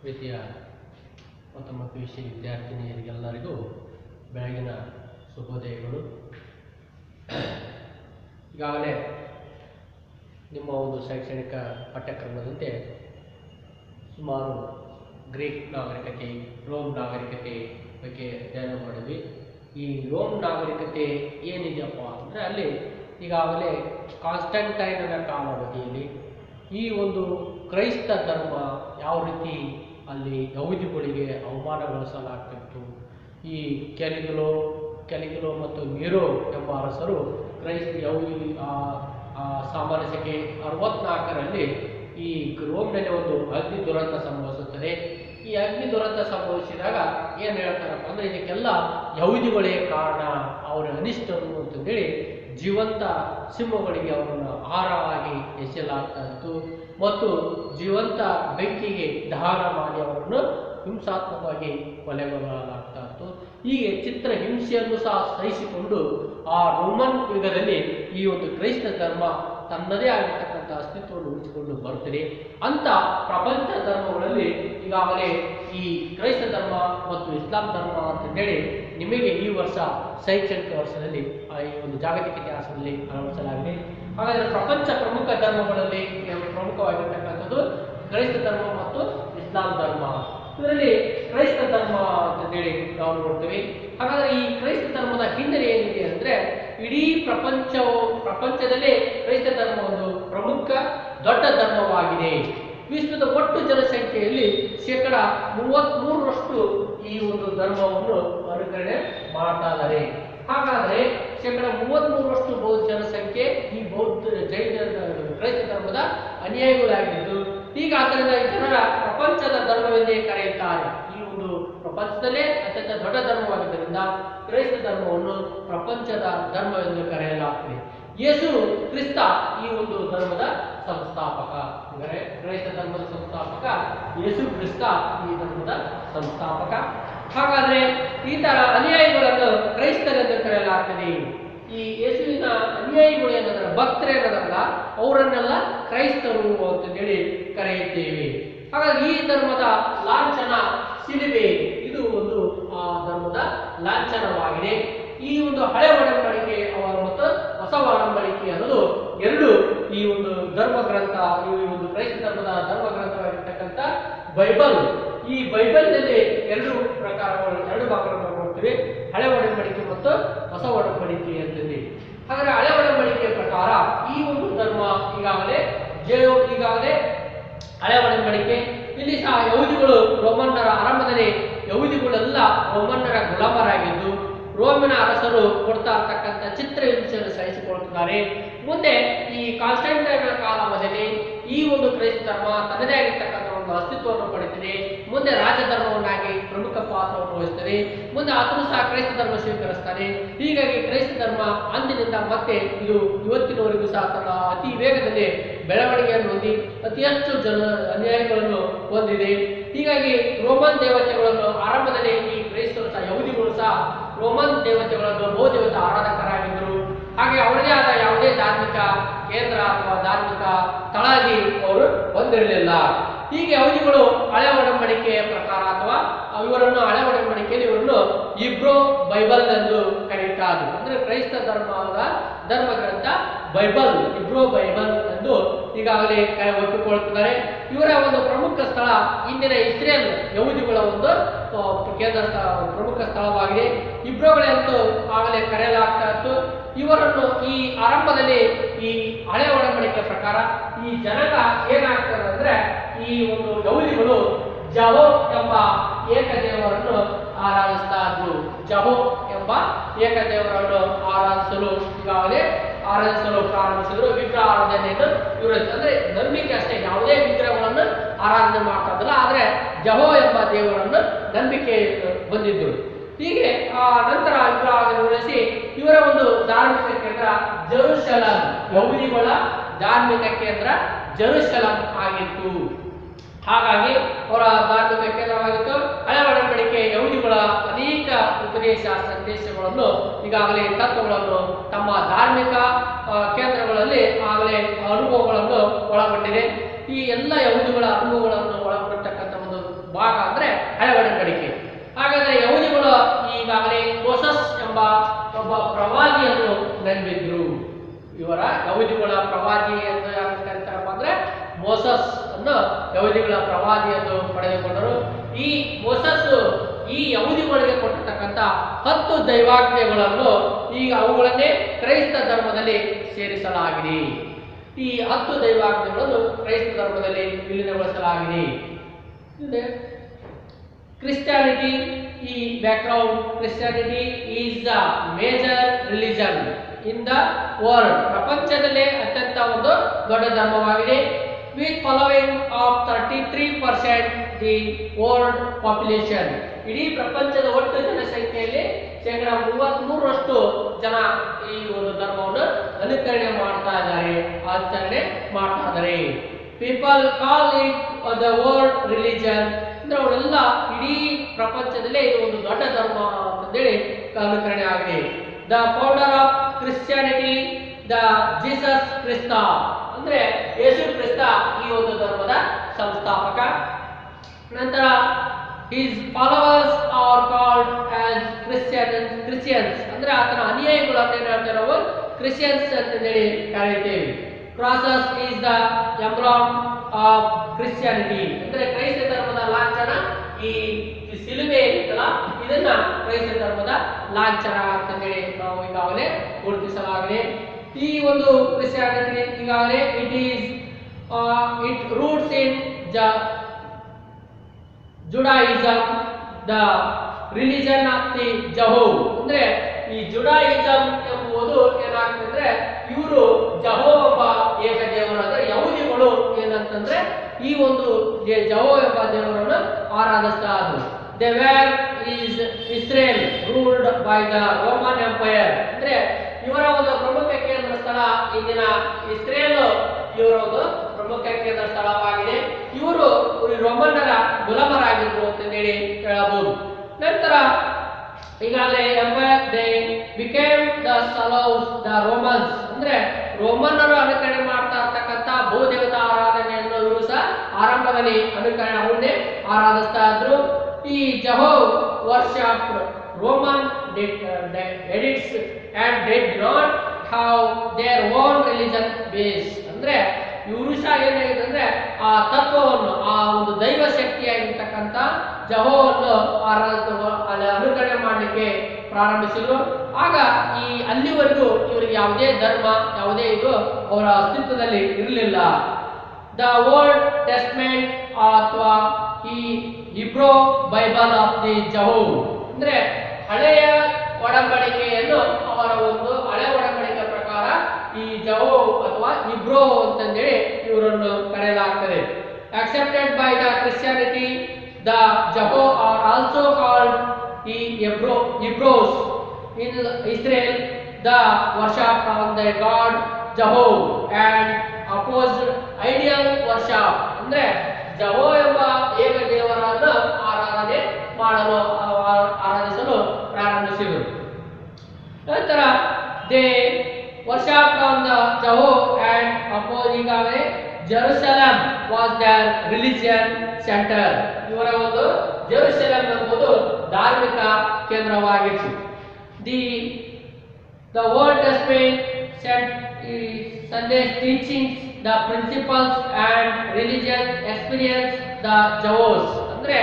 ಪ್ರೀತಿಯ ಪ್ರಥಮ PUC ವಿದ್ಯಾರ್ಥಿನಿಯರಿಗೆಲ್ಲರಿಗೂ ಬೆಳಗಿನ ಶುಭೋದಯಗಳು. ಈಗಾಗಲೇ ನಿಮ್ಮ ಒಂದು ಶೈಕ್ಷಣಿಕ ಪಠ್ಯಕ್ರಮದಂತೆ ಸುಮಾರು ಗ್ರೀಕ್ ನಾಗರಿಕತೆ, ರೋಮ್ ನಾಗರಿಕತೆ ಬಗ್ಗೆ ಅಧ್ಯಯನ ಮಾಡಿದ್ವಿ. ಈ ರೋಮ್ ನಾಗರಿಕತೆ ಏನಿದೆಯಪ್ಪ ಅಂದರೆ ಅಲ್ಲಿ ಈಗಾಗಲೇ ಕಾನ್ಸ್ಟಂಟೈನನ ಕಾಲಾವಧಿಯಲ್ಲಿ ಈ ಒಂದು ಕ್ರೈಸ್ತ ಧರ್ಮ ಯಾವ ರೀತಿ ಅಲ್ಲಿ ಯಹೂದಿಗಳಿಗೆ ಅವಮಾನಗೊಳಿಸಲಾಗ್ತಿತ್ತು. ಈ ಕೆಲಿಗಿಲೋ ಮತ್ತು ನೀರೋ ಎಂಬ ಅರಸರು ಯಹೂದಿ ಸಾಮಾನ್ಯ ಸಂಖ್ಯೆ 64ರಲ್ಲಿ ಈ ರೋಮ್ನಲ್ಲಿ ಒಂದು ಅಗ್ನಿ ದುರಂತ ಸಂಭವಿಸುತ್ತದೆ. ಈ ಅಗ್ನಿ ದುರಂತ ಸಂಭವಿಸಿದಾಗ ಏನು ಹೇಳ್ತಾರಪ್ಪ ಅಂದರೆ ಇದಕ್ಕೆಲ್ಲ ಯಹೂದಿಗಳೇ ಕಾರಣ, ಅವರ ಅನಿಷ್ಟರು ಅಂತಂದೇಳಿ ಜೀವಂತ ಸಿಂಹಗಳಿಗೆ ಅವರನ್ನು ಆಹಾರವಾಗಿ ಎಸೆಯಲಾಗ್ತಾ ಇತ್ತು ಮತ್ತು ಜೀವಂತ ಬೆಂಕಿಗೆ ದಹನ ಮಾಡಿ ಅವರನ್ನು ಹಿಂಸಾತ್ಮಕವಾಗಿ ಕೊಲೆಗೊಳ್ಳಲಾಗ್ತಾ ಇತ್ತು. ಹೀಗೆ ಚಿತ್ರ ಹಿಂಸೆಯನ್ನು ಸಹ ಸಹಿಸಿಕೊಂಡು ಆ ರೋಮನ್ ಯುಗದಲ್ಲಿ ಈ ಒಂದು ಕ್ರೈಸ್ತ ಧರ್ಮ ತನ್ನದೇ ಆಗಿರ್ತಕ್ಕಂಥ ಅಸ್ತಿತ್ವವನ್ನು ಉಳಿಸಿಕೊಂಡು ಬರುತ್ತದೆ. ಅಂತ ಪ್ರಪಂಚ ಧರ್ಮಗಳಲ್ಲಿ ಈಗಾಗಲೇ ಈ ಕ್ರೈಸ್ತ ಧರ್ಮ ಮತ್ತು ಇಸ್ಲಾಂ ಧರ್ಮ ಅಂತಂದೇಳಿ ನಿಮಗೆ ಈ ವರ್ಷ ಶೈಕ್ಷಣಿಕ ವರ್ಷದಲ್ಲಿ ಈ ಒಂದು ಜಾಗತಿಕ ಇತಿಹಾಸದಲ್ಲಿ ಅಳವಡಿಸಲಾಗಿದೆ. ಹಾಗಾದರೆ ಪ್ರಪಂಚ ಪ್ರಮುಖ ಧರ್ಮಗಳಲ್ಲಿ ಪ್ರಮುಖವಾಗಿರ್ತಕ್ಕಂಥದ್ದು ಕ್ರೈಸ್ತ ಧರ್ಮ ಮತ್ತು ಇಸ್ಲಾಂ ಧರ್ಮ. ಇದರಲ್ಲಿ ಕ್ರೈಸ್ತ ಧರ್ಮ ಅಂತಂದೇಳಿ ನಾವು ನೋಡ್ತೀವಿ. ಹಾಗಾದರೆ ಈ ಕ್ರೈಸ್ತ ಧರ್ಮದ ಹಿನ್ನೆಲೆ ಏನಿದೆ ಅಂದರೆ ಇಡೀ ಪ್ರಪಂಚದಲ್ಲೇ ಕ್ರೈಸ್ತ ಧರ್ಮ ಒಂದು ಪ್ರಮುಖ ದೊಡ್ಡ ಧರ್ಮವಾಗಿದೆ. ವಿಶ್ವದ ಒಟ್ಟು ಜನಸಂಖ್ಯೆಯಲ್ಲಿ 33% ಈ ಒಂದು ಧರ್ಮವನ್ನು ಅನುಕರಣೆ ಮಾಡ್ತಾ ಇದ್ದಾರೆ. ಹಾಗಾದರೆ 33% ಬೌದ್ಧ ಜನಸಂಖ್ಯೆ ಈ ಕ್ರೈಸ್ತ ಧರ್ಮದ ಅನುಯಾಯಿಗಳಾಗಿದ್ದು, ಈಗ ಆದ್ದರಿಂದ ಜನರ ಪ್ರಪಂಚದ ಧರ್ಮವೆಂದೇ ಕರೆಯುತ್ತಾರೆ. ಈ ಒಂದು ಪ್ರಪಂಚದಲ್ಲೇ ಅತ್ಯಂತ ದೊಡ್ಡ ಧರ್ಮವಾಗಿದ್ದರಿಂದ ಕ್ರೈಸ್ತ ಧರ್ಮವನ್ನು ಪ್ರಪಂಚದ ಧರ್ಮವೆಂದು ಕರೆಯಲಾಗುತ್ತದೆ. ಯೇಸು ಕ್ರಿಸ್ತ ಈ ಒಂದು ಧರ್ಮದ ಸಂಸ್ಥಾಪಕ. ಅಂದರೆ ಕ್ರೈಸ್ತ ಧರ್ಮದ ಸಂಸ್ಥಾಪಕ ಯೇಸು ಕ್ರಿಸ್ತ ಈ ಧರ್ಮದ ಸಂಸ್ಥಾಪಕ. ಹಾಗಾದರೆ ಈ ತರ ಅನುಯಾಯಿಗಳನ್ನು ಕ್ರೈಸ್ತರೆಂದು ಕರೆಯಲಾಗ್ತದೆ. ಈ ಯೇಸುವಿನ ಅನುಯಾಯಿಗಳು ಏನಂದ್ರೆ ಭಕ್ತರೇನಲ್ಲ, ಅವರನ್ನೆಲ್ಲ ಕ್ರೈಸ್ತರು ಅಂತಂದೇಳಿ ಕರೆಯುತ್ತೇವೆ. ಹಾಗಾಗಿ ಈ ಧರ್ಮದ ಲಾಂಛನ ಶಿಲುಬೆ, ಇದು ಒಂದು ಆ ಧರ್ಮದ ಲಾಂಛನವಾಗಿದೆ. ಈ ಒಂದು ಹಳೆ ಒಡಂಬಡಿಕೆ ಮತ್ತು ಹೊಸ ಒಡಂಬಡಿಕೆ ಅನ್ನೋದು ಎರಡು ಈ ಒಂದು ಧರ್ಮ ಗ್ರಂಥ, ಈ ಒಂದು ಕ್ರೈಸ್ತ ಧರ್ಮದ ಧರ್ಮ ಗ್ರಂಥವಾಗಿರ್ತಕ್ಕಂಥ ಬೈಬಲ್. ಈ ಬೈಬಲ್ನಲ್ಲಿ ಎರಡು ಭಾಗಗಳನ್ನು ನೋಡ್ತೀವಿ, ಹಳೆ ಒಡಂಬಡಿಕೆ ಮತ್ತು ಹೊಸ ಒಡಂಬಡಿಕೆ ಅಂತಂದು. ಹಾಗಾದ್ರೆ ಹಳೆ ಒಡಂಬಡಿಕೆಯ ಪ್ರಕಾರ ಈ ಒಂದು ಧರ್ಮ ಈಗಾಗಲೇ ಹಳೆ ಒಡಂಬಡಿಕೆ ಇಲ್ಲಿ ಸಹ ಯಹೂದಿಗಳು ರೋಮನ್ನರ ಆರಂಭದಲ್ಲಿ ಯಹೂದಿಗಳೆಲ್ಲ ರೋಮನ್ನರ ಗುಲಾಮರಾಗಿದ್ದು ರೋಮಿನ ಅರಸರು ಕೊಡ್ತಾ ಇರ್ತಕ್ಕಂಥ ಚಿತ್ರ ಹಿಂಸೆಯನ್ನು ಸಹಿಸಿಕೊಳ್ಳುತ್ತಿದ್ದಾರೆ. ಮುಂದೆ ಈ ಕಾನ್ಸ್ಟಂಟೈನನ ಕಾಲಾವಧಿಯಲ್ಲಿ ಈ ಒಂದು ಕ್ರೈಸ್ತ ಧರ್ಮ ತನ್ನದೇ ಆಗಿರ್ತಕ್ಕಂಥ ಒಂದು ಅಸ್ತಿತ್ವವನ್ನು ಪಡೆದಿದೆ. ಮುಂದೆ ರಾಜಧರ್ಮವನ್ನಾಗಿ ಪ್ರಮುಖ ಪಾತ್ರವನ್ನು ವಹಿಸುತ್ತದೆ. ಮುಂದೆ ಆತನು ಸಹ ಕ್ರೈಸ್ತ ಧರ್ಮ ಸ್ವೀಕರಿಸ್ತಾನೆ. ಹೀಗಾಗಿ ಕ್ರೈಸ್ತ ಧರ್ಮ ಅಂದಿನಿಂದ ಮತ್ತೆ ಇದು ಇವತ್ತಿನವರೆಗೂ ಸಹ ತನ್ನ ಅತಿ ವೇಗದಲ್ಲಿ ಬೆಳವಣಿಗೆಯನ್ನು ಹೊಂದಿ ಅತಿ ಹೆಚ್ಚು ಅನುಯಾಯಿಗಳನ್ನು ಹೊಂದಿದೆ. ಹೀಗಾಗಿ ರೋಮನ್ ದೇವತೆಗಳನ್ನು ಆರಂಭದಲ್ಲಿ ಈ ಕ್ರೈಸ್ತರು ಸಹ ಯಹೂದಿಗಳು ಸಹ ರೋಮನ್ ದೇವತೆಗಳನ್ನು ಬಹುದೇವತಾ ಆರಾಧಕರಾಗಿದ್ದರು. ಹಾಗೆ ಅವರದೇ ಆದ ಯಾವುದೇ ಧಾರ್ಮಿಕ ಕೇಂದ್ರ ಅಥವಾ ಧಾರ್ಮಿಕ ತಳಾಗಿ ಅವರು ಹೊಂದಿರಲಿಲ್ಲ. ಹೀಗೆ ಯಹೂದಿಗಳು ಹಳೆ ಒಡಂಬಡಿಕೆಯ ಪ್ರಕಾರ ಅಥವಾ ಇವರನ್ನು ಹಳೆ ಒಡಂಬಡಿಕೆಯಲ್ಲಿ ಇವರನ್ನು ಇಬ್ರೋ ಬೈಬಲ್ ಎಂದು ಕರೆಯುತ್ತಾರೆ. ಅಂದ್ರೆ ಕ್ರೈಸ್ತ ಧರ್ಮದ ಧರ್ಮ ಗ್ರಂಥ ಬೈಬಲ್, ಇಬ್ರೋ ಬೈಬಲ್ ಎಂದು ಈಗಾಗಲೇ ಒಪ್ಪಿಕೊಳ್ಳುತ್ತಿದ್ದಾರೆ. ಇವರ ಒಂದು ಪ್ರಮುಖ ಸ್ಥಳ ಇಂದಿನ ಇಸ್ರೇಲ್ ಯಹೂದಿಗಳ ಒಂದು ಕೇಂದ್ರ ಪ್ರಮುಖ ಸ್ಥಳವಾಗಿದೆ. ಇಬ್ರೋಗಳೆಂದು ಆಗಲೇ ಕರೆಯಲಾಗ್ತಾ ಇತ್ತು. ಇವರನ್ನು ಈ ಆರಂಭದಲ್ಲಿ ಈ ಹಳೆ ಒಡಂಬಡಿಕೆ ಪ್ರಕಾರ ಈ ಜನಾಂಗ ಏನಾಗ್ತದೆ ಅಂದ್ರೆ ಈ ಒಂದು ಯಹೂದಿಗಳು ಜಹೋ ಎಂಬ ಏಕದೇವರನ್ನು ಆರಾಧಿಸ್ತಾ ಇದ್ರು. ಜಹೋ ಎಂಬ ಏಕದೇವರನ್ನು ಆರಾಧಿಸಲು ಪ್ರಾರಂಭಿಸಿದ್ರು. ವಿಗ್ರಹ ಆರಾಧನೆಯನ್ನು ಇವರು ಅಂದ್ರೆ ನಂಬಿಕೆ ಅಷ್ಟೇ, ಯಾವುದೇ ವಿಗ್ರಹಗಳನ್ನು ಆರಾಧನೆ ಮಾಡ್ತಾ ಇದ್ದಿಲ್ಲ, ಆದ್ರೆ ಜಹೋ ಎಂಬ ದೇವರನ್ನು ನಂಬಿಕೆ ಹೊಂದಿದ್ರು. ಹೀಗೆ ನಂತರ ವಿಗ್ರಹ ನಿರ್ವಹಿಸಿ ಇವರ ಒಂದು ಧಾರ್ಮಿಕ ಕೇಂದ್ರ ಜೆರುಸಲೆಮ್, ಯಹೂದಿಗಳ ಧಾರ್ಮಿಕ ಕೇಂದ್ರ ಜೆರುಸಲೆಮ್ ಆಗಿತ್ತು. ಹಾಗಾಗಿ ಅವರ ಧಾರ್ಮಿಕ ಕೇಂದ್ರವಾಗಿತ್ತು. ಹಳೆ ಒಡಂಬಡಿಕೆ ಯಹೂದಿಗಳ ಅನೇಕ ಉಪದೇಶ ಸಂದೇಶಗಳನ್ನು ಈಗಾಗಲೇ ತತ್ವಗಳನ್ನು ತಮ್ಮ ಧಾರ್ಮಿಕ ಕೇಂದ್ರಗಳಲ್ಲಿ ಆಗಲೇ ಅನುಭವಗಳನ್ನು ಒಳಗೊಂಡಿದೆ. ಈ ಎಲ್ಲ ಯಹೂದಿಗಳ ಅನುಭವಗಳನ್ನು ಒಳಗೊಂಡಿರ್ತಕ್ಕಂಥ ಒಂದು ಭಾಗ ಅಂದರೆ ಹಳೆ ಒಡಂಬಡಿಕೆ. ಹಾಗಾದರೆ ಯಹೂದಿಗಳು ಈಗಾಗಲೇ ಮೋಸಸ್ ಎಂಬ ಒಬ್ಬ ಪ್ರವಾದಿಯನ್ನು ನಂಬಿದ್ರು. ಇವರ ಯಹೂದಿಗಳ ಪ್ರವಾದಿ ಎಂದು ಯಾರು ಕರೀತಾರಪ್ಪ ಅಂದರೆ ಮೋಸಸ್ ಅನ್ನು ಯಹೂದಿಗಳ ಪ್ರವಾದಿ ಎಂದು ಪಡೆದುಕೊಂಡರು. ಈ ಮೋಸಸ್ ಈ ಯಹೂದಿಗಳಿಗೆ ಕೊಟ್ಟಿರ್ತಕ್ಕಂಥ 10 ದೈವಾಜ್ಞೆಗಳನ್ನು ಈಗ ಅವುಗಳನ್ನೇ ಕ್ರೈಸ್ತ ಧರ್ಮದಲ್ಲಿ ಸೇರಿಸಲಾಗಿದೆ. ಈ 10 ದೈವಾಜ್ಞೆಗಳನ್ನು ಕ್ರೈಸ್ತ ಧರ್ಮದಲ್ಲಿ ವಿಲೀನಗೊಳಿಸಲಾಗಿದೆ. ಕ್ರಿಸ್ಟಿಯಾನಿಟಿ ಈ background. Christianity is the major religion in the world. ಪ್ರಪಂಚದಲ್ಲೇ ಅತ್ಯಂತ ಒಂದು ದೊಡ್ಡ ಧರ್ಮವಾಗಿದೆ. With following of 33% the world population. ಇಡೀ ಪ್ರಪಂಚದ ಒಟ್ಟು ಜನಸಂಖ್ಯೆಯಲ್ಲಿ 33% ಜನ ಈ ಒಂದು ಧರ್ಮವನ್ನು ಅನುಕರಣೆ ಮಾಡ್ತಾ ಇದ್ದಾರೆ, ಆಚರಣೆ ಮಾಡ್ತಾ ಇದ್ದಾರೆ. People call it the world religion. ಅಂದ್ರೆ ಅವರೆಲ್ಲ ಇಡೀ ಪ್ರಪಂಚದಲ್ಲೇ ಇದು ಒಂದು ದೊಡ್ಡ ಧರ್ಮ ಅಂತೇಳಿ ಅನುಕರಣೆ ಆಗಿದೆ. The founder of Christianity the Jesus ಕ್ರಿಸ್ತ. ಅಂದ್ರೆ ಯೇಸು ಕ್ರಿಸ್ತ ಈ ಒಂದು ಧರ್ಮದ ಸಂಸ್ಥಾಪಕ. ನಂತರ his followers are called as Christians. ಅಂದ್ರೆ ಆತನ ಅನುಯಾಯಿಗಳು ಅಂತ ಹೇಳ್ತಾರೆ ನಾವು ಕ್ರಿಶ್ಚಿಯನ್ಸ್ ಅಂತ ಹೇಳಿ ಕರೀತೇವೆ. Crosses is the emblem of Christianity. ಅಂದ್ರೆ ಕ್ರೈಸ್ತ ಧರ್ಮದ ಲಾಂಛನ ಈ ಸಿಲುಬೆ ಇರುತ್ತಲ್ಲ, ಇದನ್ನ ಕ್ರೈಸ್ತ ಧರ್ಮದ ಲಾಂಛನ ಅಂತ ಹೇಳಿ ನಾವು ಈಗಾಗಲೇ ಗುರುತಿಸಲಾಗಿದೆ. ಈ ಒಂದು ಕ್ರಿಸ್ಟಿಯಾನಿಟಿ ಈಗಾಗಲೇ it roots in Judaism, the religion of the Jehovah. ಅಂದ್ರೆ ಈ ಜುಡಾಯಿಸಮ್ ಎಂಬುದು ಏನಾಗ್ತಂದ್ರೆ ಇವರು ಜಹೋವ್ ಎಂಬ ಏಕ ದೇವರು, ಅಂದ್ರೆ ಯಹೂದಿಗಳು ಏನಂತಂದ್ರೆ ಈ ಒಂದು ಜಹೋವ್ ಎಂಬ ದೇವರನ್ನು ಆರಾಧಿಸ್ತಾ ಇದ್ರು. They where is Israel ruled by the Roman empire. ಅಂದ್ರೆ ಇವರ ಒಂದು ಪ್ರಮುಖ ಕೇಂದ್ರ ಸ್ಥಳ ಇಂದಿನ ಇಸ್ರೇಲ್ ಇವರ ಒಂದು ಪ್ರಮುಖ ಕೇಂದ್ರ ಸ್ಥಳವಾಗಿದೆ. ಇವರು ರೋಮನ್ನರ ಗುಲಾಮರಾಗಿದ್ರು ಅಂತ ಹೇಳಿ ಹೇಳಬಹುದು. ನಂತರ ಈಗಾಗಲೇ ಎಂಪೈರ್ ದೇ ಬಿಕೇಮ್ ದ ಸಲೋಸ್ ದ ರೋಮನ್ಸ್. ಅಂದ್ರೆ ರೋಮನ್ನರು ಅನುಕರಣೆ ಮಾಡ್ತಾ ಇರ್ತಕ್ಕಂಥ ಭೂದೇವತಾ ಆರಾಧನೆಯನ್ನು ಇವರು ಸಹ ಆರಂಭದಲ್ಲಿ ಅನುಕರಣೆ ಅವನ್ನೇ ಆರಾಧಿಸ್ತಾ ಇದ್ರು. ಈ Jehovah worship Roman edicts and did not have their own religion base. ಅಂದ್ರೆ ಇವರು ಸಹ ಏನಾಗಿದೆ ಅಂದ್ರೆ ಆ ತತ್ವವನ್ನು, ಆ ಒಂದು ದೈವ ಶಕ್ತಿಯಾಗಿರ್ತಕ್ಕಂಥ ಜಹೋವನ್ನು ಅನುಕರಣೆ ಮಾಡಲಿಕ್ಕೆ ಪ್ರಾರಂಭಿಸಿದ್ರು. ಆಗ ಈ ಅಲ್ಲಿವರೆಗೂ ಇವರಿಗೆ ಯಾವುದೇ ಧರ್ಮ, ಯಾವುದೇ ಇದು ಅವರ ಅಸ್ತಿತ್ವದಲ್ಲಿ ಇರಲಿಲ್ಲ. ದ ಓಲ್ಡ್ ಟೆಸ್ಟ್ಮೆಂಟ್ ಅಥವಾ ಈ ಇಬ್ರೋ ಬೈಬಲ್ ಆಫ್ ದಿ ಜಹೋವ್. ಅಂದ್ರೆ ಹಳೆಯ ಒಡಂಬಡಿಕೆಯನ್ನು ಅವರ ಒಂದು ಹಳೆ ಒಡಂಬಡಿಕೆ ಪ್ರಕಾರ ಈ ಜಹೋವ್ ಅಥವಾ ಇಬ್ರೋ ಅಂತಂದೇಳಿ ಇವರನ್ನು ಕರೆಯಲಾಗ್ತದೆ. accepted by the Christianity, the Jahov are also called the Hebrews. In Israel, the worship of the god Jahov and opposed ideal worship. ಅಂದ್ರೆ ಜಹೋವ್ ಎಂಬ ಏಕ ದೇವರನ್ನು ಆರಾಧಿಸಲು ಪ್ರಾರಂಭಿಸಿದರು. ನಂತರ they worship on the Jahov and opposing Jerusalem was their religion center. ಇವರ ಒಂದು ಜೆರುಸಲೆಂ ಎಂಬುದು ಧಾರ್ಮಿಕ ಕೇಂದ್ರವಾಗಿತ್ತು. The Old Testament Sunday teachings, the principles and religion experience the Javos. ಅಂದ್ರೆ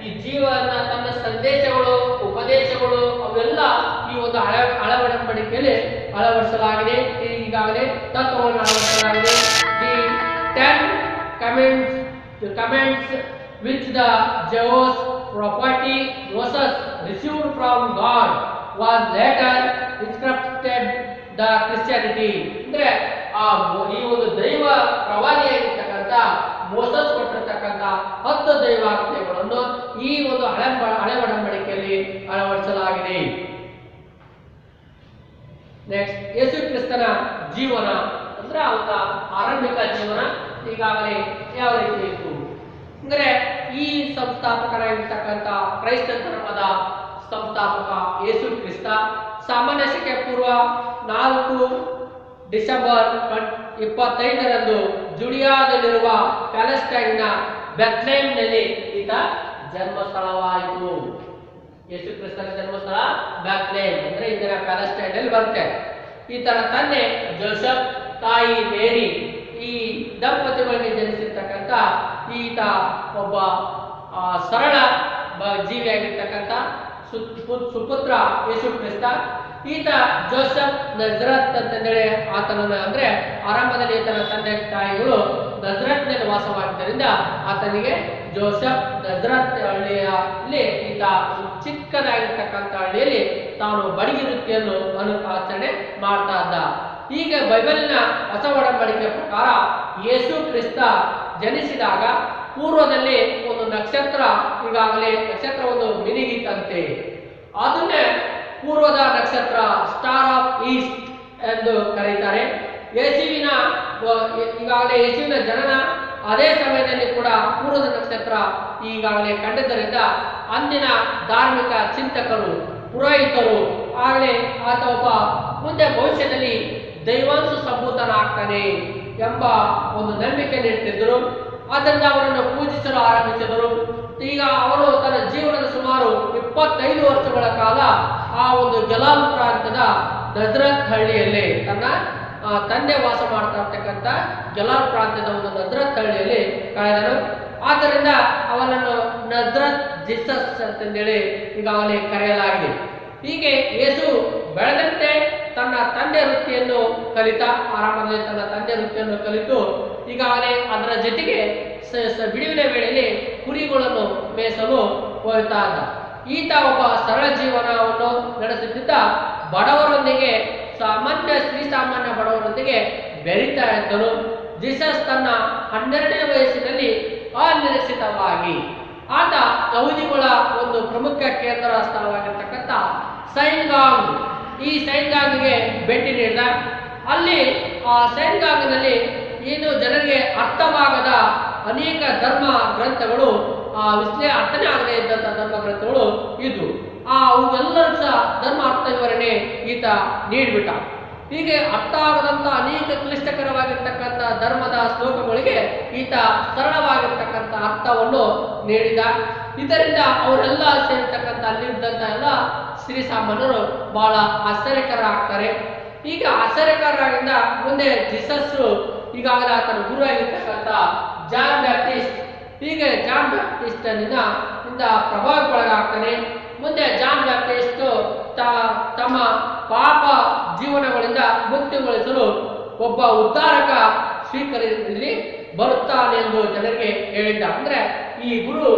ಈ ಜೀವನ ತನ್ನ ಸಂದೇಶಗಳು, ಉಪದೇಶಗಳು ಅವೆಲ್ಲ ಈ ಒಂದು ಹಳೆ ಒಡಂಬಡಿಕೆಯಲ್ಲಿ ಅಳವಡಿಸಲಾಗಿದೆ. ಈಗಾಗಲೇ ತತ್ವವನ್ನು ಅಳವಡಿಸಲಾಗಿದೆ. The 10 commandments which the Jews property Moses received from God was later inscripted the Christianity. ಅಂದ್ರೆ ಈ ಒಂದು ದೈವ ಪ್ರವಾದಿಯಾಗಿರ್ತಕ್ಕಂಥ ಮೋಸಸ್ ಕೊಟ್ಟಿರ್ತಕ್ಕಂಥ 10 ದೈವಾಜ್ಞೆಗಳನ್ನು ಈ ಒಂದು ಹಳೆ ಒಡಂಬಡಿಕೆಯಲ್ಲಿ ಅಳವಡಿಸಲಾಗಿದೆ. ನೆಕ್ಸ್ಟ್, ಯೇಸು ಕ್ರಿಸ್ತನ ಜೀವನ ಅಂದ್ರೆ ಅವರ ಆರಂಭಿಕ ಜೀವನ ಈಗಾಗಲೇ ಯಾವ ರೀತಿ ಇತ್ತು ಅಂದ್ರೆ ಈ ಸಂಸ್ಥಾಪಕರಾಗಿರ್ತಕ್ಕಂಥ ಕ್ರೈಸ್ತ ಧರ್ಮದ ಸಂಸ್ಥಾಪಕ ಯೇಸು ಕ್ರಿಸ್ತ ಸಾಮಾನ್ಯ ಶಕೆ ಪೂರ್ವ 4 ಡಿಸೆಂಬರ್ 25ರಂದು ಜುಡಿಯಾದಲ್ಲಿರುವ ಪ್ಯಾಲೆಸ್ಟೈನ್ನ ಬೆತ್ಲೆಹೇಮ್ನಲ್ಲಿ ಈತ ಜನ್ಮಸ್ಥಳವಾಯಿತು. ಯೇಸು ಕ್ರಿಸ್ತನ ಜನ್ಮಸ್ಥಳ ಬೆತ್ಲೆಹೇಮ್ ಅಂದ್ರೆ ಇಂದಿನ ಪ್ಯಾಲೆಸ್ಟೈನ್ ಅಲ್ಲಿ ಬರುತ್ತೆ. ಈತನ ತಂದೆ ಜೋಸೆಫ್, ತಾಯಿ ಮೇರಿ. ಈ ದಂಪತಿಗಳಿಗೆ ಜನಿಸಿರ್ತಕ್ಕಂಥ ಈತ ಒಬ್ಬ ಸರಳ ಜೀವಿಯಾಗಿರ್ತಕ್ಕಂಥ ಸುಪುತ್ರ ಯೇಸು ಕ್ರಿಸ್ತ. ಈತ ಜೋಸೆಫ್ ನಜರತ್ ಅಂತಂದೇಳಿ ಆತನನ್ನು ಅಂದ್ರೆ ಆರಂಭದಲ್ಲಿ ಈತನ ತಂದೆ ತಾಯಿಗಳು ನಜರತ್ನಲ್ಲಿ ವಾಸವಾಗಿದ್ದರಿಂದ ಆತನಿಗೆ ಜೋಸೆಫ್ ನಜರತ್ ಹಳ್ಳಿಯಲ್ಲಿ ಈತ ಚಿಕ್ಕದಾಗಿರ್ತಕ್ಕಂಥ ಹಳ್ಳಿಯಲ್ಲಿ ತಾನು ಬಡಗಿ ವೃತ್ತಿಯನ್ನು ಆಚರಣೆ ಮಾಡ್ತಾ ಇದ್ದ. ಈಗ ಬೈಬಲಿನ ಹೊಸ ಒಡಂಬಡಿಕೆ ಪ್ರಕಾರ ಯೇಸು ಕ್ರಿಸ್ತ ಜನಿಸಿದಾಗ ಪೂರ್ವದಲ್ಲಿ ಒಂದು ನಕ್ಷತ್ರ ಈಗಾಗಲೇ ನಕ್ಷತ್ರವನ್ನು ಮಿನಿಗಿತ್ತಂತೆ. ಅದನ್ನೇ ಪೂರ್ವದ ನಕ್ಷತ್ರ, ಸ್ಟಾರ್ ಆಫ್ ಈಸ್ಟ್ ಎಂದು ಕರೀತಾರೆ. ಯೇಸುವಿನ ಈಗಾಗಲೇ ಯೇಸುವಿನ ಜನನ ಅದೇ ಸಮಯದಲ್ಲಿ ಕೂಡ ಪೂರ್ವದ ನಕ್ಷತ್ರ ಈಗಾಗಲೇ ಕಂಡಿದ್ದರಿಂದ ಅಂದಿನ ಧಾರ್ಮಿಕ ಚಿಂತಕರು, ಪುರೋಹಿತರು ಆಗಲೇ ಆತ ಒಬ್ಬ ಮುಂದೆ ಭವಿಷ್ಯದಲ್ಲಿ ದೈವಾಂಶ ಸಂಭೂತನಾಗ್ತಾನೆ ಎಂಬ ಒಂದು ನಂಬಿಕೆ ನೀಡುತ್ತಿದ್ದರು. ಆದ್ದರಿಂದ ಅವರನ್ನು ಪೂಜಿಸಲು ಆರಂಭಿಸಿದರು. ಈಗ ಅವರು ತನ್ನ ಜೀವನದ ಸುಮಾರು 25 ವರ್ಷಗಳ ಕಾಲ ಆ ಒಂದು ಗಲಾಲ್ ಪ್ರಾಂತದ ನಜರತ್ ಹಳ್ಳಿಯಲ್ಲಿ ತನ್ನ ತಂದೆ ವಾಸ ಮಾಡ್ತಾ ಇರ್ತಕ್ಕಂಥ ಗಲಾಲ್ ಪ್ರಾಂತ್ಯದ ಒಂದು ನಜರತ್ ಹಳ್ಳಿಯಲ್ಲಿ ಕಳೆದನು. ಆದ್ದರಿಂದ ಅವನನ್ನು ನಜರತ್ ಜೀಸಸ್ ಅಂತಂದೇಳಿ ಈಗಾಗಲೇ ಕರೆಯಲಾಗಿದೆ. ಹೀಗೆ ಯೇಸು ಬೆಳೆದಂತೆ ತನ್ನ ತಂದೆ ವೃತ್ತಿಯನ್ನು ಕಲಿತಾ, ಆರಂಭದಲ್ಲಿ ತನ್ನ ತಂದೆ ವೃತ್ತಿಯನ್ನು ಕಲಿತು ಈಗಾಗಲೇ ಅದರ ಜೊತೆಗೆ ಬಿಡುವಿನ ವೇಳೆಯಲ್ಲಿ ಕುರಿಗಳನ್ನು ಮೇಯಿಸಲು ಹೋಗ್ತಾ ಇದ್ದ. ಈತ ಒಬ್ಬ ಸರಳ ಜೀವನವನ್ನು ನಡೆಸುತ್ತಿದ್ದ. ಬಡವರೊಂದಿಗೆ ಶ್ರೀಸಾಮಾನ್ಯ ಬಡವರೊಂದಿಗೆ ಬೆರೀತಾ ಇದ್ದನು. ಜೀಸಸ್ ತನ್ನ 12ನೇ ವಯಸ್ಸಿನಲ್ಲಿ ಅನಿರೀಕ್ಷಿತವಾಗಿ ಆತ ಯಹೂದಿಗಳ ಒಂದು ಪ್ರಮುಖ ಕೇಂದ್ರ ಸ್ಥಳವಾಗಿರ್ತಕ್ಕಂಥ ಸೈನ್ಗಾಂಗ್, ಈ ಸೈನ್ಗಾಂಗ್ಗೆ ಭೇಟಿ ನೀಡಿದ. ಅಲ್ಲಿ ಆ ಸೈನ್ಗಾಂಗ್ನಲ್ಲಿ ಏನು ಜನರಿಗೆ ಅರ್ಥವಾಗದ ಅನೇಕ ಧರ್ಮ ಗ್ರಂಥಗಳು, ಅರ್ಥನೇ ಆಗದೇ ಇದ್ದಂಥ ಧರ್ಮ ಗ್ರಂಥಗಳು ಇದ್ವು. ಅವೆಲ್ಲರೂ ಸಹ ಧರ್ಮ ಅರ್ಥ ವಿವರಣೆ ಈತ ನೀಡಿಬಿಟ್ಟ. ಹೀಗೆ ಅರ್ಥ ಆಗದಂಥ ಅನೇಕ ಕ್ಲಿಷ್ಟಕರವಾಗಿರ್ತಕ್ಕಂಥ ಧರ್ಮದ ಶ್ಲೋಕಗಳಿಗೆ ಈತ ಸರಳವಾಗಿರ್ತಕ್ಕಂಥ ಅರ್ಥವನ್ನು ನೀಡಿದ. ಇದರಿಂದ ಅವರೆಲ್ಲ ಸೇರಿರ್ತಕ್ಕಂಥ ಅಲ್ಲಿದ್ದಂಥ ಎಲ್ಲ ಶ್ರೀಸಾಮಾನ್ಯರು ಬಹಳ ಆಶ್ಚರ್ಯಕರ ಆಗ್ತಾರೆ. ಈಗ ಆಶ್ಚರ್ಯಕರರಿಂದ ಮುಂದೆ ಜೀಸಸ್ ಈಗಾಗಲೇ ಆತನ ಗುರು ಆಗಿರ್ತಕ್ಕಂಥ ಜಾನ್ ಬ್ಯಾಪ್ಟಿಸ್ಟ್, ಹೀಗೆ ಜಾನ್ ಬ್ಯಾಪ್ಟಿಸ್ಟ್ ಇಂದ ಪ್ರಭಾವಕ್ಕೊಳಗಾಗ್ತಾನೆ. ಮುಂದೆ ಜಾನ್ ಬ್ಯಾಪ್ಟಿಸ್ಟ್ ತಮ್ಮ ಪಾಪ ಜೀವನಗಳಿಂದ ಮುಕ್ತಿಗೊಳಿಸಲು ಒಬ್ಬ ಉದ್ಧಾರಕ ಸ್ವೀಕರಿಸಿ ಬರುತ್ತಾನೆ ಎಂದು ಜನರಿಗೆ ಹೇಳಿದ್ದ. ಅಂದ್ರೆ ಈ ಗುರು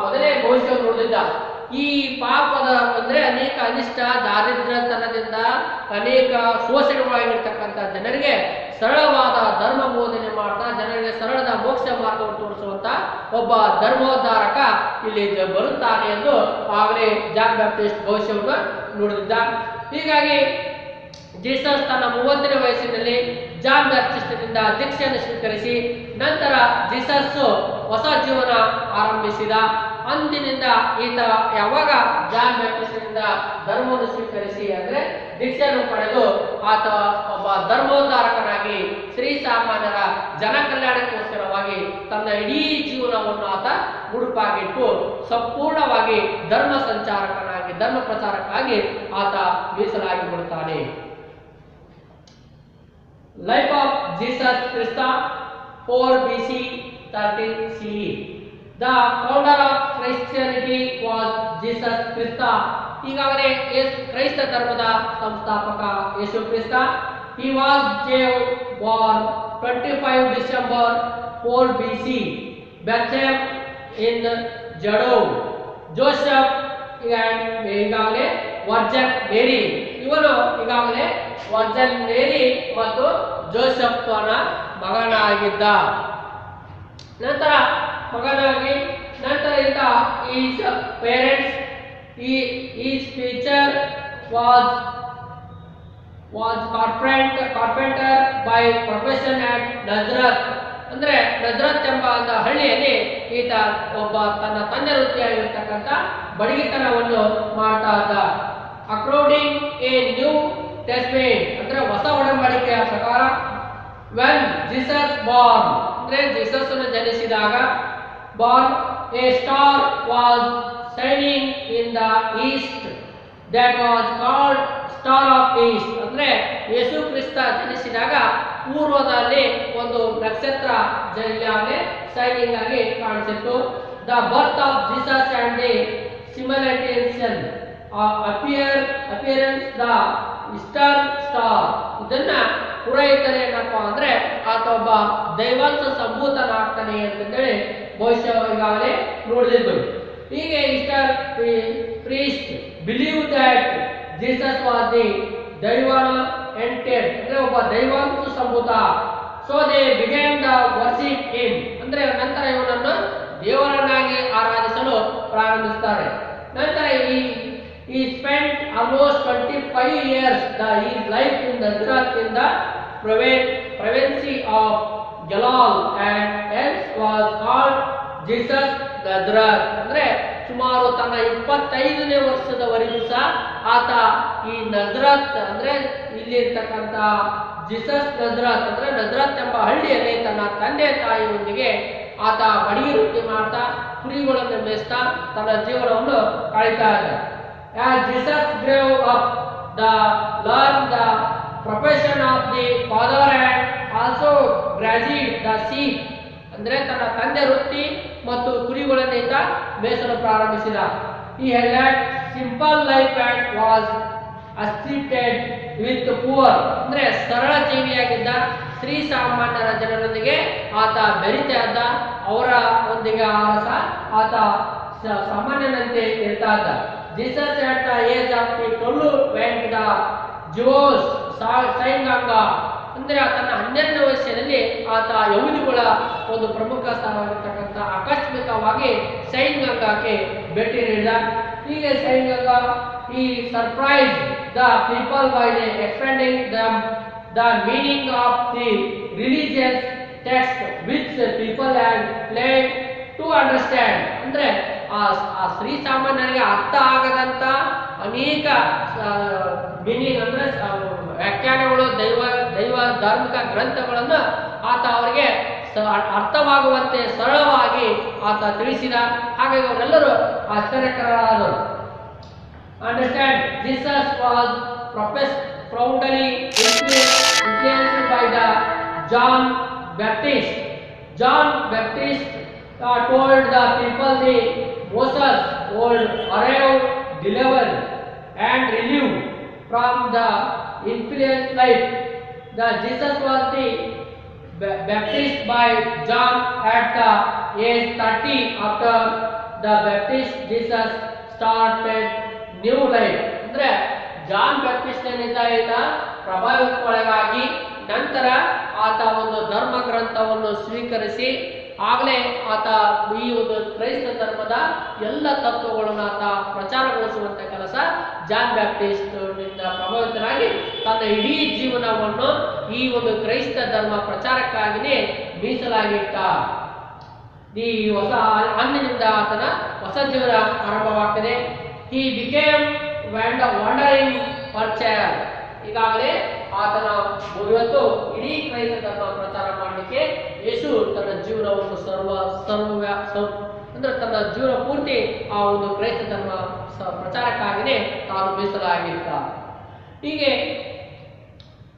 ಮೊದಲೇ ಭವಿಷ್ಯವನ್ನು ನೋಡಿದ್ದ. ಈ ಪಾಪದ ಅಂದ್ರೆ ಅನೇಕ ಅನಿಷ್ಟ, ದಾರಿದ್ರ್ಯತನದಿಂದ ಅನೇಕ ಶೋಷಣೆಗಳಾಗಿರ್ತಕ್ಕಂಥ ಜನರಿಗೆ ಸರಳವಾದ ಧರ್ಮ ಬೋಧನೆ ಮಾಡ್ತಾ ಜನರಿಗೆ ಸರಳದ ಮೋಕ್ಷ ಮಾರ್ಗವನ್ನು ತೋರಿಸುವಂತ ಒಬ್ಬ ಧರ್ಮೋದ್ಧಾರಕ ಇಲ್ಲಿ ಬರುತ್ತಾನೆ ಎಂದು ಆಗಲೇ ಜಾನ್ ಬ್ಯಾಪ್ಟಿಸ್ಟ್ ಭವಿಷ್ಯವನ್ನು ನುಡಿದಿದ್ದ. ಹೀಗಾಗಿ ಜೀಸಸ್ ತನ್ನ 30ನೇ ವಯಸ್ಸಿನಲ್ಲಿ ಜಾನ್ ಬ್ಯಾಪ್ಟಿಸ್ಟ್ನಿಂದ ದೀಕ್ಷೆಯನ್ನು ಸ್ವೀಕರಿಸಿ ನಂತರ ಜೀಸಸ್ ಹೊಸ ಜೀವನ ಆರಂಭಿಸಿದ. ಅಂದಿನಿಂದ ಈತ ಯಾವಾಗ ಜಾನ್ ಬ್ಯಾಪ್ಟಿಸ್ಟ್ನಿಂದ ಧರ್ಮವನ್ನು ಸ್ವೀಕರಿಸಿ ಅಂದ್ರೆ ದೀಕ್ಷೆಯನ್ನು ಪಡೆದು ಆತ ಒಬ್ಬ ಧರ್ಮೋದ್ಧಾರಕನಾಗಿ ಶ್ರೀಸಾಮಾನ್ಯರ ಜನ ಕಲ್ಯಾಣಕ್ಕೋಸ್ಕರವಾಗಿ ತನ್ನ ಇಡೀ ಜೀವನವನ್ನು ಆತ ಮುಡುಪಾಗಿಟ್ಟು ಸಂಪೂರ್ಣವಾಗಿ ಧರ್ಮ ಸಂಚಾರಕನಾಗಿ, ಧರ್ಮ ಪ್ರಚಾರಕ್ಕಾಗಿ ಆತ ಮೀಸಲಾಗಿ ಬಿಡುತ್ತಾನೆ. ಲೈಫ್ ಆಫ್ ಜೀಸಸ್ ಕ್ರಿಸ್ತ 4 BC 13 CE. The founder of Christianity was Jesus Christ. ಈಗಾಗಲೇ ಕ್ರೈಸ್ತ ಧರ್ಮದ ಸಂಸ್ಥಾಪಕ Yesu Krista. He was born 25 December 4 BC, Bethlehem in Judea. Joseph ಈಗಾಗಲೇ ವರ್ಜನ್ ಮೇರಿ, ಇವನು ಈಗಾಗಲೇ ವರ್ಜನ್ ಮೇರಿ ಮತ್ತು ಜೋಸೆಫ್ನ ಮಗನಾಗಿದ್ದ. ನಂತರ ಈತ his parents his future was carpenter by profession at Nazareth. ಅಂದ್ರೆ ನಜರತ್ ಎಂಬ ಹಳ್ಳಿಯಲ್ಲಿ ಈತ ಒಬ್ಬ ತನ್ನ ತಂದೆ ವೃತ್ತಿಯಾಗಿರ್ತಕ್ಕಂಥ ಬಡಗಿತನವನ್ನು ಮಾಡ್ತಾ ಇದ್ದ. ಅಕಾರ್ಡಿಂಗ್ ಎ ನ್ಯೂ ಟೆಸ್ಟಮೆಂಟ್ ಅಂದ್ರೆ ಹೊಸ ಒಡಂಬಡಿಕೆಯ ಪ್ರಕಾರ ವೆನ್ ಜೀಸಸ್ ಬಾರ್ನ್ ಅಂದ್ರೆ Jesus ಜನಿಸಿದಾಗ born, a star was shining in the east that was called Star of East. ಅಂದ್ರೆ ಯೇಸು ಕ್ರಿಸ್ತ ಜನಿಸಿದಾಗ ಪೂರ್ವದಲ್ಲಿ ಒಂದು ನಕ್ಷತ್ರ ಜಲ್ಯಾಗೆ ಶೈನಿಂಗ್ ಆಗಿ ಕಾಣಿಸಿತು. The birth of Jesus and the simultaneous appearance the Eastern Star. ಇದನ್ನ ಪುರೋಹಿತರು ಏನಪ್ಪ ಅಂದ್ರೆ ಆತ ಒಬ್ಬ ದೈವಾಂಶ ಸಂಭೂತನಾಗ್ತಾನೆ ಅಂತಂದೇಳಿ ಬಹುಶಃ ಈಗಾಗಲೇ ನೋಡಿದ್ರು. ಹೀಗೆ Easter priest believed that Jesus was the ದೈವಾನ ಎಂಟೆಡ್ ಅಂದ್ರೆ ಒಬ್ಬ ದೈವಾಂಶ ಸಂಭೂತ. So they began the worship him ಅಂದ್ರೆ ನಂತರ ಇವನನ್ನು ದೇವರನ್ನಾಗಿ ಆರಾಧಿಸಲು ಪ್ರಾರಂಭಿಸುತ್ತಾರೆ. ನಂತರ he spent almost 25 years his life in the Nazareth in the province of Galilee and hence was called Jesus Nazareth. ಅಂದ್ರೆ ಸುಮಾರು ತನ್ನ 25ನೇ ವರ್ಷದವರೆಗೂ ಸಹ ಆತ ಈ ನಜರತ್ ಅಂದ್ರೆ ಇಲ್ಲಿ ಇರ್ತಕ್ಕಂಥ ಜೀಸಸ್ ನಜರತ್ ಅಂದ್ರೆ ನಜರತ್ ಎಂಬ ಹಳ್ಳಿಯಲ್ಲಿ ತನ್ನ ತಂದೆ ತಾಯಿಯೊಂದಿಗೆ ಆತ ಬಡಗಿ ವೃತ್ತಿ ಮಾಡ್ತಾ ಕುರಿಗಳನ್ನು ಮೇಯಿಸ್ತಾ ತನ್ನ ಜೀವನವನ್ನು ಕಳೀತಾ ಇದ್ದ. As Jesus grew up, learned the profession of the father and also grazed the sheep. ಅಂದ್ರೆ ತನ್ನ ತಂದೆ ವೃತ್ತಿ ಮತ್ತು ಕುರಿಗಳನ್ನಿಂದ ಮೇಯಿಸಲು ಪ್ರಾರಂಭಿಸಿದ. He had led simple life and was associated with the poor. ಅಂದ್ರೆ ಸರಳ ಜೀವಿಯಾಗಿದ್ದ, ಶ್ರೀ ಸಾಮಾನ್ಯರ ಜನರೊಂದಿಗೆ ಆತ ಬೆರೀತಾ ಇದ್ದ, ಅವರ ಒಂದಿಗೆ ಆತ ಸಾಮಾನ್ಯನಂತೆ ಇರ್ತಾ ಇದ್ದ. Jesus at the age of 12 went to the Jews synagogue. ಅಂದ್ರೆ ತನ್ನ 12ನೇ ವಯಸ್ಸಿನಲ್ಲಿ ಆತ ಯಹೂದಿಗಳ ಒಂದು ಪ್ರಮುಖ ಸ್ಥಾನವಾಗಿರ್ತಕ್ಕಂಥ ಆಕಸ್ಮಿಕವಾಗಿ ಸೈನ್ಗಂಗಾಕ್ಕೆ ಭೇಟಿ ನೀಡಿದ. ಹೀಗೆ ಸೈನ್ಗಂಗ ಈ surprise the people by explaining the meaning of the religious text which people have learned to understand. ಅಂದ್ರೆ ಆ ಶ್ರೀ ಸಾಮಾನ್ಯರಿಗೆ ಅರ್ಥ ಆಗದಂತ ಅನೇಕ ಮೀನಿಂಗ್ ಅಂದ್ರೆ ವ್ಯಾಖ್ಯಾನಗಳು ದೈವ ಧಾರ್ಮಿಕ ಗ್ರಂಥಗಳನ್ನು ಆತ ಅವರಿಗೆ ಅರ್ಥವಾಗುವಂತೆ ಸರಳವಾಗಿ ಆತ ತಿಳಿಸಿದ. ಹಾಗಾಗಿ ಅವರೆಲ್ಲರೂ ಆಶ್ಚರ್ಯಕರರಾದರು. Understand Jesus was profoundly influenced by the John Baptist. John Baptist told the people the Moses would arrive, deliver and relieve from the influence life. The Jesus was the baptized by John at the age 30. After the baptist, Jesus started new life. ಅಂದ್ರೆ John Baptist ಏನಿದ್ದ ಪ್ರಭಾವಕ್ಕೊಳಗಾಗಿ ನಂತರ ಆತ ಒಂದು ಧರ್ಮ ಗ್ರಂಥವನ್ನು ಸ್ವೀಕರಿಸಿ ಆಗಲೇ ಆತ ಈ ಒಂದು ಕ್ರೈಸ್ತ ಧರ್ಮದ ಎಲ್ಲ ತತ್ವಗಳನ್ನು ಆತ ಪ್ರಚಾರಗೊಳಿಸುವಂತ ಕೆಲಸ ಜಾನ್ ಬ್ಯಾಪ್ಟಿಸ್ಟ್ ನಿಂದ ಪ್ರಭಾವಿತರಾಗಿ ತನ್ನ ಇಡೀ ಜೀವನವನ್ನು ಈ ಒಂದು ಕ್ರೈಸ್ತ ಧರ್ಮ ಪ್ರಚಾರಕ್ಕಾಗಿಯೇ ಮೀಸಲಾಗಿಟ್ಟ. ಈ ಹೊಸ ಅಂದಿನಿಂದ ಆತನ ಹೊಸ ಜೀವನ ಆರಂಭವಾಗ್ತದೆ. He became wandering for child. ಈಗಾಗಲೇ ಆತನ ಇವತ್ತು ಇಡೀ ಕ್ರೈಸ್ತ ಧರ್ಮ ಪ್ರಚಾರ ಮಾಡಲಿಕ್ಕೆ ಯೇಸು ತನ್ನ ಜೀವನವನ್ನು ಅಂದ್ರೆ ತನ್ನ ಜೀವನ ಪೂರ್ತಿ ಆ ಒಂದು ಕ್ರೈಸ್ತ ಧರ್ಮ ಪ್ರಚಾರಕ್ಕಾಗಿಯೇ ತಾನು ಮೀಸಲಾಗಿದ್ದ. ಹೀಗೆ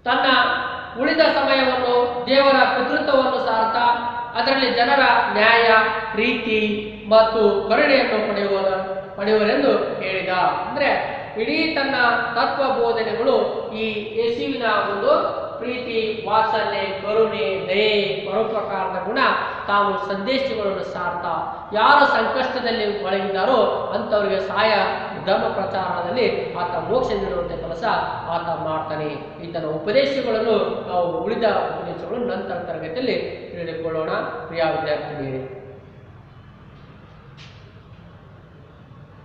ತನ್ನ ಉಳಿದ ಸಮಯವನ್ನು ದೇವರ ಪಿತೃತ್ವವನ್ನು ಸಾರ್ತಾ ಅದರಲ್ಲಿ ಜನರ ನ್ಯಾಯ, ಪ್ರೀತಿ ಮತ್ತು ಕರುಣೆಯನ್ನು ಪಡೆಯುವರೆಂದು ಹೇಳಿದ. ಅಂದ್ರೆ ಇಡೀ ತನ್ನ ತತ್ವ ಬೋಧನೆಗಳು ಈ ಯೇಸುವಿನ ಒಂದು ಪ್ರೀತಿ, ವಾತ್ಸಲ್ಯ, ಕರುಣೆ, ದಯೆ, ಪರೋಪಕಾರದ ಗುಣ ತಾವು ಸಂದೇಶಗಳನ್ನು ಸಾರ್ತಾ ಯಾರು ಸಂಕಷ್ಟದಲ್ಲಿ ಒಳಗಿದ್ದಾರೋ ಅಂಥವರಿಗೆ ಸಹಾಯ ಧರ್ಮ ಪ್ರಚಾರದಲ್ಲಿ ಆತ ಮೋಕ್ಷ ನೀಡುವಂಥ ಕೆಲಸ ಆತ ಮಾಡ್ತಾನೆ. ಈತನ ಉಪದೇಶಗಳನ್ನು ನಾವು ಉಳಿದ ಉಪದೇಶಗಳನ್ನು ನಂತರ ತರಗತಿಯಲ್ಲಿ ತಿಳಿದುಕೊಳ್ಳೋಣ. ಪ್ರಿಯ ವಿದ್ಯಾರ್ಥಿಗಳೇ.